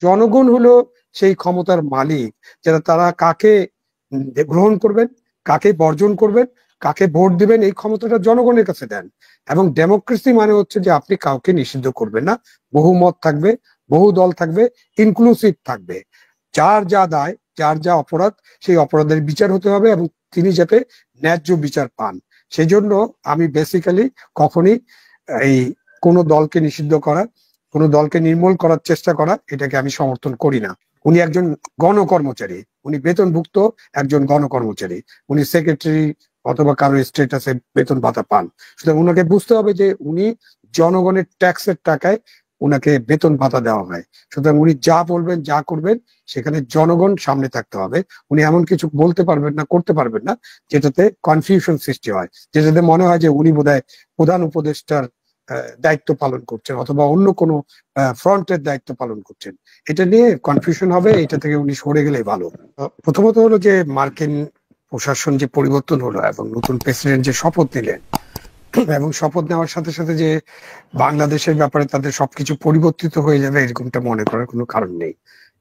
জনগণ হলো সেই ক্ষমতার মালিক, যারা তারা কাকে গ্রহণ করবেন, কাকে বর্জন করবেন, কাকে ভোট দিবেন, এই ক্ষমতাটা জনগণের কাছে দেন। এবং ডেমোক্রেসি মানে হচ্ছে যে আপনি কাউকে নিষিদ্ধ করবেন না, বহুমত থাকবে, বহু দল থাকবে, ইনক্লুসিভ থাকবে। যার যা দায়, যার যা অপরাধ, সেই অপরাধের বিচার হতে হবে এবং তিনি যাতে ন্যায্য বিচার পান। সেই জন্য আমি বেসিক্যালি কখনই এই কোনো দলকে নিষিদ্ধ করা, কোনো দলকে নির্মূল করার চেষ্টা করা, এটাকে আমি সমর্থন করি না। উনি একজন গণকর্মচারী, উনি বেতনভুক্ত একজন গণকর্মচারী, উনি সেক্রেটারি অথবা কারো স্টেটাসে বেতন ভাতা পান। সুতরাং উনাকে বুঝতে হবে যে উনি জনগণের ট্যাক্সের টাকায় উনাকে বেতন ভাতা দেওয়া হয়। সুতরাং উনি যা বলবেন, যা করবেন, সেখানে জনগণ সামনে থাকতে হবে। উনি এমন কিছু বলতে পারবেন না, করতে পারবেন না যেটাতে কনফিউশন সৃষ্টি হয়, যেটাতে মনে হয় যে উনি বোধহয় প্রধান উপদেষ্টার দায়িত্ব পালন করছেন অথবা অন্য কোনো ফ্রন্টের দায়িত্ব পালন করছেন। এটা নিয়ে কনফিউশন হবে, এটা থেকে উনি সরে গেলে ভালো। প্রথমত হলো যে মার্কিন প্রশাসন যে পরিবর্তন হলো এবং নতুন প্রেসিডেন্ট যে শপথ নিলেন, এবং শপথ নেওয়ার সাথে সাথে যে বাংলাদেশের ব্যাপারে তাদের সবকিছু পরিবর্তিত হয়ে যাবে এরকমটা মনে করার কোনো কারণ নেই।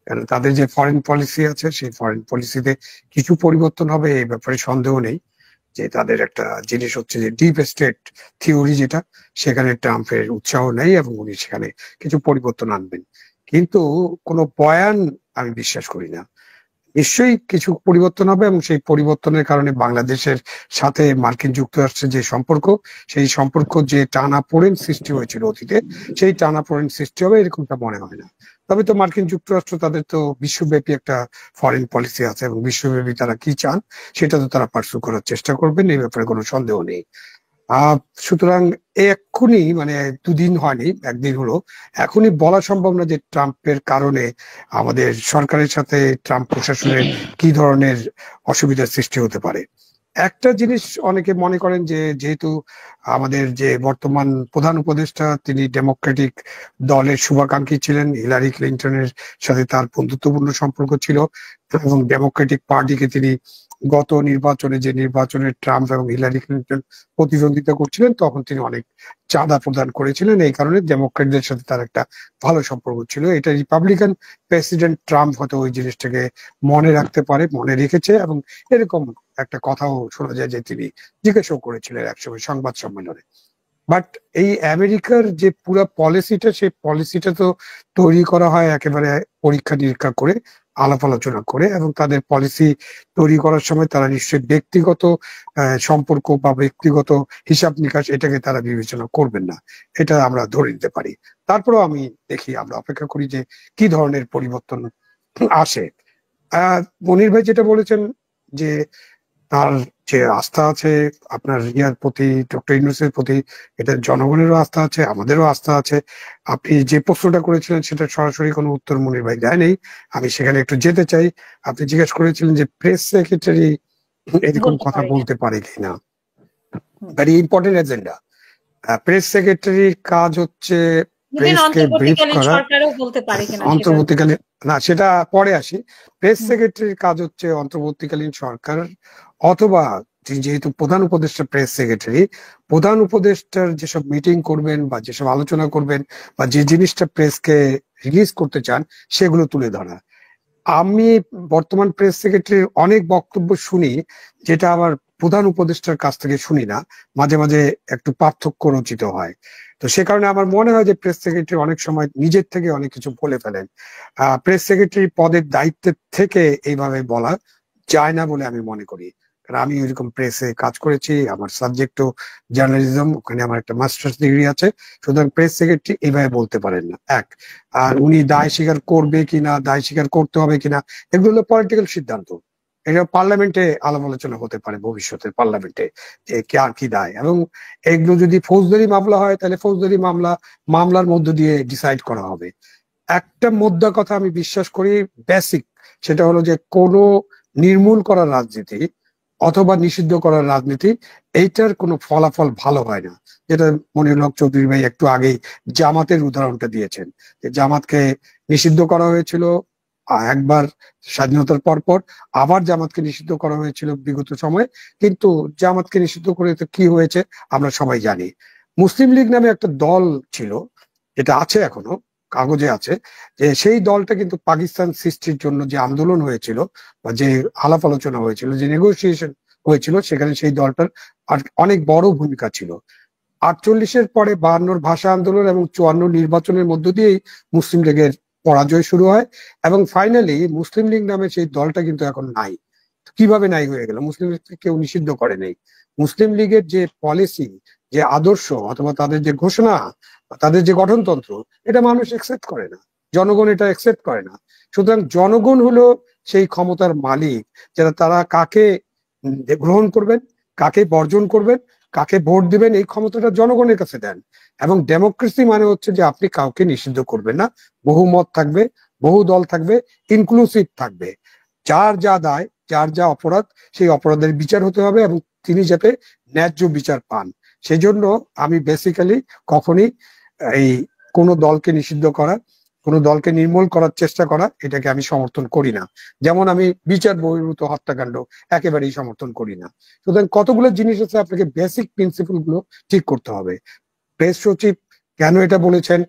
কারণ তাদের যে ফরেন পলিসি আছে, সেই ফরেন পলিসিতে কিছু পরিবর্তন হবে এই ব্যাপারে সন্দেহ নেই। যে তাদের একটা জিনিস হচ্ছে যে ডিপ স্টেট থিওরি, যেটা সেখানে ট্রাম্পের উৎসাহ নেই এবং উনি সেখানে কিছু পরিবর্তন আনবেন। কিন্তু কোনো বয়ান আমি বিশ্বাস করি না। নিশ্চয়ই কিছু পরিবর্তন হবে এবং সেই পরিবর্তনের কারণে বাংলাদেশের সাথে মার্কিন যুক্তরাষ্ট্রের যে সম্পর্ক, সেই সম্পর্ক যে টানাপোড়েন সৃষ্টি হয়েছিল অতীতে, সেই টানাপোড়েন সৃষ্টি হবে এরকমটা মনে হয় না। তবে তো মার্কিন যুক্তরাষ্ট্র, তাদের তো বিশ্বব্যাপী একটা ফরেন পলিসি আছে এবং বিশ্বব্যাপী তারা কি চান সেটা তো তারা পার্সু করার চেষ্টা করবেন, এই ব্যাপারে কোনো সন্দেহ নেই। আহ সুতরাং এক্ষুনি মানে দুদিন হয়নি, একদিন হলো, এখনই বলা সম্ভব না যে ট্রাম্পের কারণে আমাদের সরকারের সাথে ট্রাম্প প্রশাসনের কি ধরনের অসুবিধার সৃষ্টি হতে পারে। একটা জিনিস অনেকে মনে করেন যে যেহেতু আমাদের যে বর্তমান প্রধান উপদেষ্টা তিনি ডেমোক্রেটিক দলের শুভাকাঙ্ক্ষী ছিলেন, হিলারি ক্লিন্টনের সাথে তার বন্ধুত্বপূর্ণ সম্পর্ক ছিল এবং ডেমোক্রেটিক পার্টিকে তিনি গত নির্বাচনে, যে নির্বাচনে ট্রাম্প এবং হিলারি ক্লিন্টন প্রতিদ্বন্দ্বিতা করছিলেন, তখন তিনি অনেক চাঁদা প্রদান করেছিলেন, এই কারণে ডেমোক্রেটদের সাথে তার একটা ভালো সম্পর্ক ছিল। এটা রিপাবলিকান প্রেসিডেন্ট ট্রাম্প হয়তো ওই জিনিসটাকে মনে রাখতে পারে, মনে রেখেছে, এবং এরকম একটা কথাও শোনা যায় যে তিনি জিজ্ঞাসাও করেছিলেন একসময় সংবাদ সম্মেলনে। বাট এই আমেরিকার যে পুরো পলিসিটা, সেই পলিসিটা তো তৈরি করা হয় একেবারে পরীক্ষা নিরীক্ষা করে, আলাপ আলোচনা করে, এবং তাদের পলিসি তৈরি করার সময় তারা নিশ্চয়ই ব্যক্তিগত সম্পর্ক বা ব্যক্তিগত হিসাব নিকাশ এটাকে তারা বিবেচনা করবেন না, এটা আমরা ধরে নিতে পারি। তারপরেও আমি দেখি, আমরা অপেক্ষা করি যে কি ধরনের পরিবর্তন আসে। মনির ভাই যেটা বলেছেন যে তার যে আস্থা আছে আপনার ইয়ার প্রতি, ডক্টর ইউনূসের প্রতি, এটা জনগণেরও আস্থা আছে, আমাদেরও আস্থা আছে। আপনি যে প্রশ্নটা করেছিলেন সেটা সরাসরি কোনো উত্তর মনির ভাই দেয়নি, আমি সেখানে একটু যেতে চাই। আপনি জিজ্ঞেস করেছিলেন যে প্রেস সেক্রেটারি এরকম বলতে কথা পারে বলতে পারে কিনা। Very important agenda. প্রেস সেক্রেটারির কাজ হচ্ছে প্রেসকে ব্রিফ অন্তর্বর্তীকালীন করা। সরকারও বলতে পারে কিনা সেটা। অন্তর্বর্তীকালীন না, সেটা পরে আসি। প্রেস সেক্রেটারির কাজ হচ্ছে অন্তর্বর্তীকালীন সরকার অথবা যেহেতু প্রধান উপদেষ্টা প্রেস সেক্রেটারি, প্রধান উপদেষ্টার যেসব মিটিং করবেন বা যেসব আলোচনা করবেন বা যে জিনিসটা প্রেসকে রিলিজ করতে চান সেগুলো তুলে ধরা। আমি বর্তমান প্রেস সেক্রেটারির অনেক বক্তব্য শুনি যেটা আবার প্রধান উপদেষ্টার কাছ থেকে শুনি না, মাঝে মাঝে একটু পার্থক্য রচিত হয়। তো সে কারণে আমার মনে হয় যে প্রেস সেক্রেটারি অনেক সময় নিজের থেকে অনেক কিছু বলে ফেলেন। প্রেস সেক্রেটারি পদের দায়িত্বের থেকে এইভাবে বলা যায় না বলে আমি মনে করি। কারণ আমি ওইরকম প্রেসে কাজ করেছি, আমার সাবজেক্টও জার্নালিজম, ওখানে আমার একটা মাস্টার্স ডিগ্রি আছে। সুতরাং প্রেস সেক্রেটারি এইভাবে বলতে পারেন না, এক। আর উনি দায় স্বীকার করবে কিনা, দায় স্বীকার করতে হবে কিনা, এগুলো হলো পলিটিক্যাল সিদ্ধান্ত। এটা পার্লামেন্টে আলাপ আলোচনা হতে পারে ভবিষ্যতের পার্লামেন্টে যে কে আর কি দায়, এবং এগুলো যদি ফৌজদারি মামলা হয় তাহলে ফৌজদারি মামলার মধ্য দিয়ে ডিসাইড করা হবে। একটা মুদ্রা কথা আমি বিশ্বাস করি, বেসিক, সেটা হলো যে কোনো নির্মূল করার রাজনীতি অথবা নিষিদ্ধ করার রাজনীতি, এইটার কোনো ফলাফল ভালো হয় না। যেটা মনিরুল হক চৌধুরী ভাই একটু আগেই জামাতের উদাহরণটা দিয়েছেন, যে জামাতকে নিষিদ্ধ করা হয়েছিল একবার স্বাধীনতার পর, আবার জামাতকে নিষিদ্ধ করা হয়েছিল বিগত সময়ে। কিন্তু জামাতকে নিষিদ্ধ করে তো কি হয়েছে আমরা সবাই জানি। মুসলিম লীগ নামে একটা দল ছিল, যেটা আছে এখনো, কাগজে আছে যে সেই দলটা কিন্তু পাকিস্তান সৃষ্টির জন্য যে আন্দোলন হয়েছিল বা যে আলাপ আলোচনা হয়েছিল, যে নেগোসিয়েশন হয়েছিল, সেখানে সেই দলটার অনেক বড় ভূমিকা ছিল। 48-এর পরে 52-র ভাষা আন্দোলন এবং 54 নির্বাচনের মধ্য দিয়েই মুসলিম লীগের পরাজয় শুরু হয় এবং ফাইনালি মুসলিম লীগ নামে সেই দলটা কিন্তু এখন নাই। কিভাবে নাই হয়ে গেল? মুসলিম লীগকে কেউ নিষিদ্ধ করে নেই। মুসলিম লীগের যে পলিসি, যে আদর্শ অথবা তাদের যে ঘোষণা, তাদের যে গঠনতন্ত্র, এটা মানুষ একসেপ্ট করে না, জনগণ এটা একসেপ্ট করে না। সুতরাং জনগণ হলো সেই ক্ষমতার মালিক, যারা তারা কাকে গ্রহণ করবেন, কাকে বর্জন করবেন, কাকে ভোট দিবেন, এই ক্ষমতাটা জনগণের কাছে দেন। এবং ডেমোক্রেসি মানে হচ্ছে যে আপনি কাউকে নিষিদ্ধ করবেন না, বহুমত থাকবে, বহু দল থাকবে, ইনক্লুসিভ থাকবে। যার যা দায়, যার যা অপরাধ, সেই অপরাধের বিচার হতে হবে এবং তিনি যাতে ন্যায্য বিচার পান। সেই জন্য আমি বেসিক্যালি কখনই এই কোনো দলকে নিষিদ্ধ করা, কোনো দলকে নির্মূল করার চেষ্টা করা, এটাকে আমি সমর্থন করি না। যেমন আমি বিচার বহির্ভূত হত্যাকাণ্ড একেবারেই সমর্থন করি না। সুতরাং কতগুলো জিনিস আছে, আপনাকে বেসিক প্রিন্সিপাল গুলো ঠিক করতে হবে। প্রেস সচিব কেন এটা বলেছেন,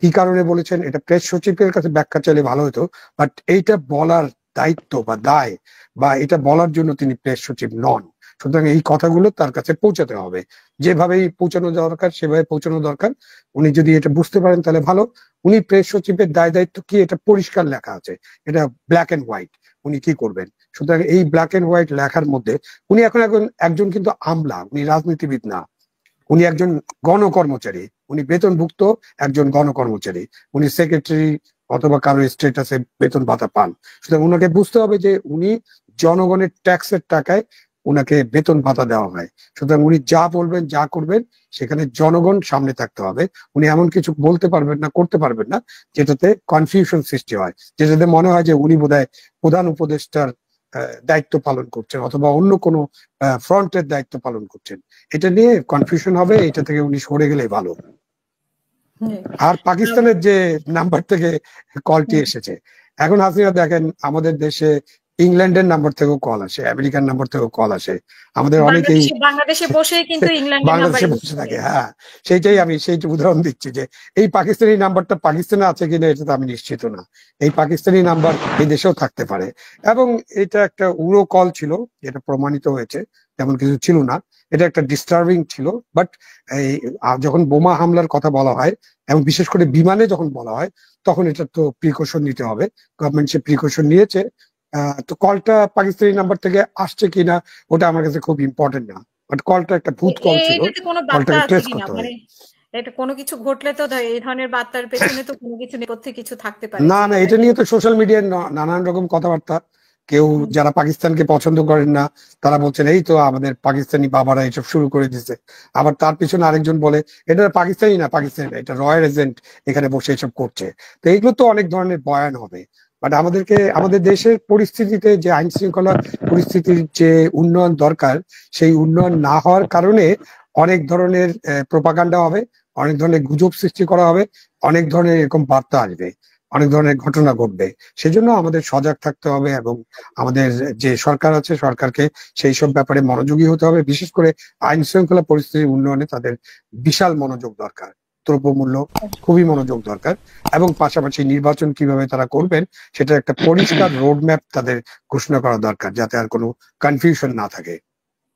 কি কারণে বলেছেন, এটা প্রেস সচিবের কাছে ব্যাখ্যা চাইলে ভালো হতো। বাট এইটা বলার দায়িত্ব বা দায় বা এটা বলার জন্য তিনি প্রেস সচিব নন। সুতরাং এই কথাগুলো তার কাছে পৌঁছাতে হবে, যেভাবেই পৌঁছানো দরকার সেভাবে পৌঁছানো দরকার। উনি যদি এটা বুঝতে পারেন তাহলে ভালো। উনি প্রেস সচিবের দায় দায়িত্ব কি, এটা পরিষ্কার লেখা আছে, এটা ব্ল্যাক এন্ড হোয়াইট, উনি কি করবেন। সুতরাং এই ব্ল্যাক এন্ড হোয়াইট লেখার মধ্যে উনি এখন একজন কিন্তু আমলা, উনি রাজনীতিবিদ না, উনি একজন গণকর্মচারী, উনি বেতনভুক্ত একজন গণকর্মচারী, উনি সেক্রেটারি অথবা কারো স্টেটাসে বেতন ভাতা পান। সুতরাং উনাকে বুঝতে হবে যে উনি জনগণের ট্যাক্সের টাকায় উনাকে বেতন ভাতা দেওয়া হয়। সুতরাং উনি যা বলবেন, যা করবেন, সেখানে জনগণ সামনে থাকতে হবে। উনি এমন কিছু বলতে পারবেন না, করতে পারবেন না যেটাতে কনফিউশন সৃষ্টি হয়, যেটাতে মনে হয় যে উনি বোধহয় প্রধান উপদেষ্টার দায়িত্ব পালন করছেন অথবা অন্য কোনো ফ্রন্টের দায়িত্ব পালন করছেন। এটা নিয়ে কনফিউশন হবে, এটা থেকে উনি সরে গেলেই ভালো। আর পাকিস্তানের যে নাম্বার থেকে কলটি এসেছে, এখন হাসিনা দেখেন আমাদের দেশে ইংল্যান্ডের নাম্বার থেকেও কল আসে, আমেরিকার নাম্বার থেকেও কল আসে, আমাদের অনেকেই বাংলাদেশে বসে কিন্তু বাংলাদেশে বসে থাকে। হ্যাঁ, সেইটাই আমি সেই উদাহরণ দিচ্ছি যে এই পাকিস্তানি নাম্বারটা পাকিস্তানে আছে কিনা এটা তো আমি নিশ্চিত না। এই পাকিস্তানি নাম্বার এই দেশেও থাকতে পারে এবং এটা একটা উড়ো কল ছিল, যেটা প্রমাণিত হয়েছে, তেমন কিছু ছিল না। এটা একটা ডিস্টার্বিং ছিল। বাট এই যখন বোমা হামলার কথা বলা হয় এবং বিশেষ করে বিমানে যখন বলা হয়, তখন এটা তো প্রিকশন নিতে হবে। গভর্নমেন্ট সে প্রিকশন নিয়েছে। তো কলটা পাকিস্তানি নাম্বার থেকে আসছে কিনা ওটা আমার কাছে খুব ইম্পর্টেন্ট না। বাট কলটা একটা ভূত কল ছিল, কলটাকে ট্রেস করতে হবে। এটা কোনো কিছু ঘটলে তো এই ধরনের বার্তার পেছনে তো কোনো কিছু নেপথ্যে কিছু থাকতে পারে। না না, এটা নিয়ে তো সোশ্যাল মিডিয়ায় নানান রকম কথাবার্তা। কেউ যারা পাকিস্তানকে পছন্দ করেন না তারা বলছেন এই তো আমাদের পাকিস্তানি বাবারা এসব শুরু করে দিচ্ছে। আবার তার পিছনে আরেকজন বলে এটা পাকিস্তানি না, পাকিস্তানি না, এটা রয়্যাল এজেন্ট এখানে বসে এসব করছে। তো এইগুলো তো অনেক ধরনের বয়ান হবে। বাট আমাদেরকে আমাদের দেশের পরিস্থিতিতে যে আইন শৃঙ্খলা পরিস্থিতির যে উন্নয়ন দরকার, সেই উন্নয়ন না হওয়ার কারণে অনেক ধরনের প্রোপাগান্ডা হবে, অনেক ধরনের গুজব সৃষ্টি করা হবে, অনেক ধরনের এরকম বার্তা আসবে, অনেক ধরনের ঘটনা ঘটবে। সেজন্য আমাদের সজাগ থাকতে হবে এবং আমাদের যে সরকার আছে সরকারকে সেই সব ব্যাপারে মনোযোগী হতে হবে। বিশেষ করে আইন শৃঙ্খলা পরিস্থিতির উন্নয়নে তাদের বিশাল মনোযোগ দরকার, দ্রব্যমূল্য খুবই মনোযোগ দরকার এবং পাশাপাশি নির্বাচন কিভাবে তারা করবেন সেটা একটা পরিষ্কার রোড ম্যাপ তাদের ঘোষণা করা দরকার, যাতে আর কোনো কনফিউশন না থাকে।